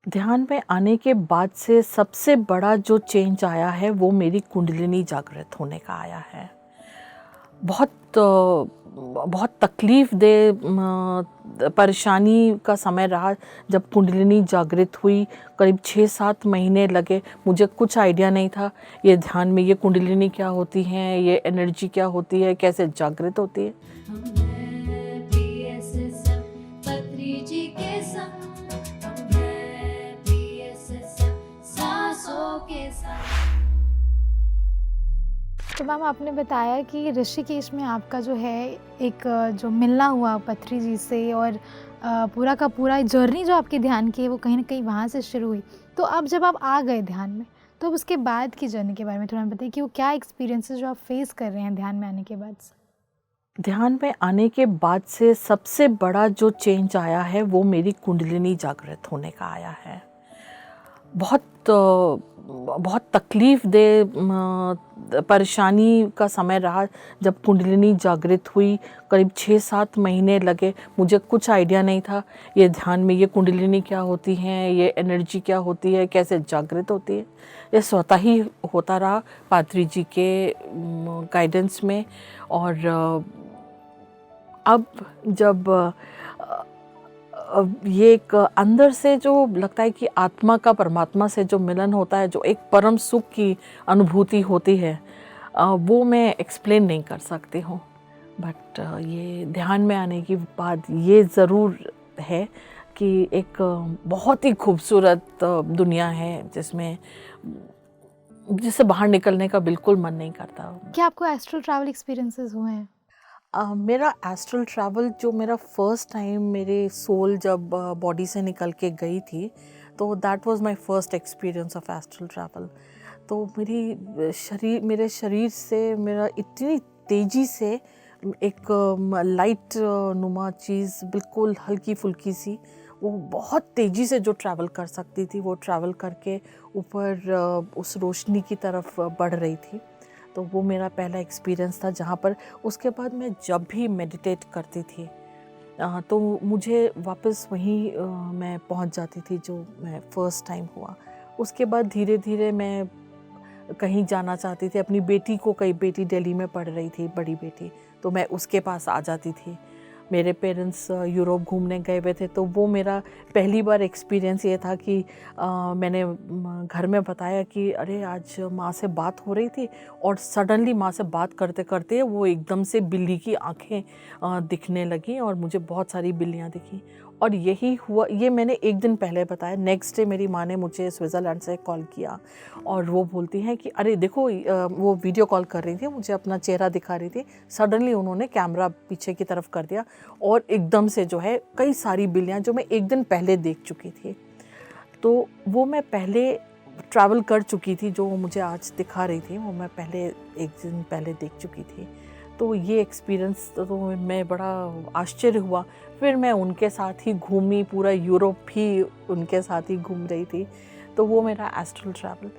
ध्यान में आने के बाद से सबसे बड़ा जो चेंज आया है वो मेरी कुंडलिनी जागृत होने का आया है। बहुत तकलीफ़ दे परेशानी का समय रहा जब कुंडलिनी जागृत हुई। करीब 6-7 महीने लगे। मुझे कुछ आइडिया नहीं था ये ध्यान में ये कुंडलिनी क्या होती है, ये एनर्जी क्या होती है, कैसे जागृत होती है। तो मैम आपने बताया कि ऋषिकेश में आपका जो है एक जो मिलना हुआ पथरी जी से और पूरा का पूरा जर्नी जो आपके ध्यान की है वो कहीं न कहीं वहाँ से शुरू हुई। तो अब जब आप आ गए ध्यान में, तो अब उसके बाद की जर्नी के बारे में थोड़ा बताइए कि वो क्या एक्सपीरियंसेस जो आप फेस कर रहे हैं ध्यान में आने के बाद से? ध्यान में आने के बाद से सबसे बड़ा जो चेंज आया है वो मेरी कुंडलिनी जागृत होने का आया है। बहुत तकलीफ़ दे परेशानी का समय रहा जब कुंडलिनी जागृत हुई। करीब 6-7 महीने लगे। मुझे कुछ आइडिया नहीं था ये ध्यान में ये कुंडलिनी क्या होती है, ये एनर्जी क्या होती है, कैसे जागृत होती है। ये स्वतः ही होता रहा पात्री जी के गाइडेंस में। और अब जब ये एक अंदर से जो लगता है कि आत्मा का परमात्मा से जो मिलन होता है, जो एक परम सुख की अनुभूति होती है, वो मैं एक्सप्लेन नहीं कर सकती हूँ। बट ये ध्यान में आने के बाद ये ज़रूर है कि एक बहुत ही खूबसूरत दुनिया है जिससे बाहर निकलने का बिल्कुल मन नहीं करता। क्या आपको एस्ट्रल ट्रैवल एक्सपीरियंसेस हुए हैं? मेरा एस्ट्रल ट्रैवल जो मेरा फर्स्ट टाइम मेरे सोल जब बॉडी से निकल के गई थी, तो that was my first experience of astral travel. तो मेरे शरीर से मेरा इतनी तेज़ी से एक लाइट नुमा चीज़ बिल्कुल हल्की फुल्की सी, वो बहुत तेज़ी से जो ट्रैवल कर सकती थी वो ट्रैवल करके ऊपर उस रोशनी की तरफ बढ़ रही थी। तो वो मेरा पहला एक्सपीरियंस था जहाँ पर उसके बाद मैं जब भी मेडिटेट करती थी तो मुझे वापस वहीं मैं पहुँच जाती थी जो मैं फ़र्स्ट टाइम हुआ। उसके बाद धीरे धीरे मैं कहीं जाना चाहती थी। अपनी बेटी को, कई बेटी दिल्ली में पढ़ रही थी, बड़ी बेटी, तो मैं उसके पास आ जाती थी। मेरे पेरेंट्स यूरोप घूमने गए हुए थे, तो वो मेरा पहली बार एक्सपीरियंस ये था कि मैंने घर में बताया कि अरे आज माँ से बात हो रही थी, और सडनली माँ से बात करते करते वो एकदम से बिल्ली की आँखें दिखने लगी और मुझे बहुत सारी बिल्लियाँ दिखी। और यही हुआ, ये मैंने एक दिन पहले बताया। नेक्स्ट डे मेरी माँ ने मुझे स्विट्ज़रलैंड से कॉल किया और वो बोलती हैं कि अरे देखो, वो वीडियो कॉल कर रही थी, मुझे अपना चेहरा दिखा रही थी। सडनली उन्होंने कैमरा पीछे की तरफ कर दिया और एकदम से जो है कई सारी बिल्लियाँ जो मैं एक दिन पहले देख चुकी थी, तो वो मैं पहले ट्रैवल कर चुकी थी, जो मुझे आज दिखा रही थी वो मैं पहले एक दिन पहले देख चुकी थी। तो ये एक्सपीरियंस तो मैं बड़ा आश्चर्य हुआ। फिर मैं उनके साथ ही घूमी, पूरा यूरोप भी उनके साथ ही घूम रही थी। तो वो मेरा एस्ट्रल ट्रैवल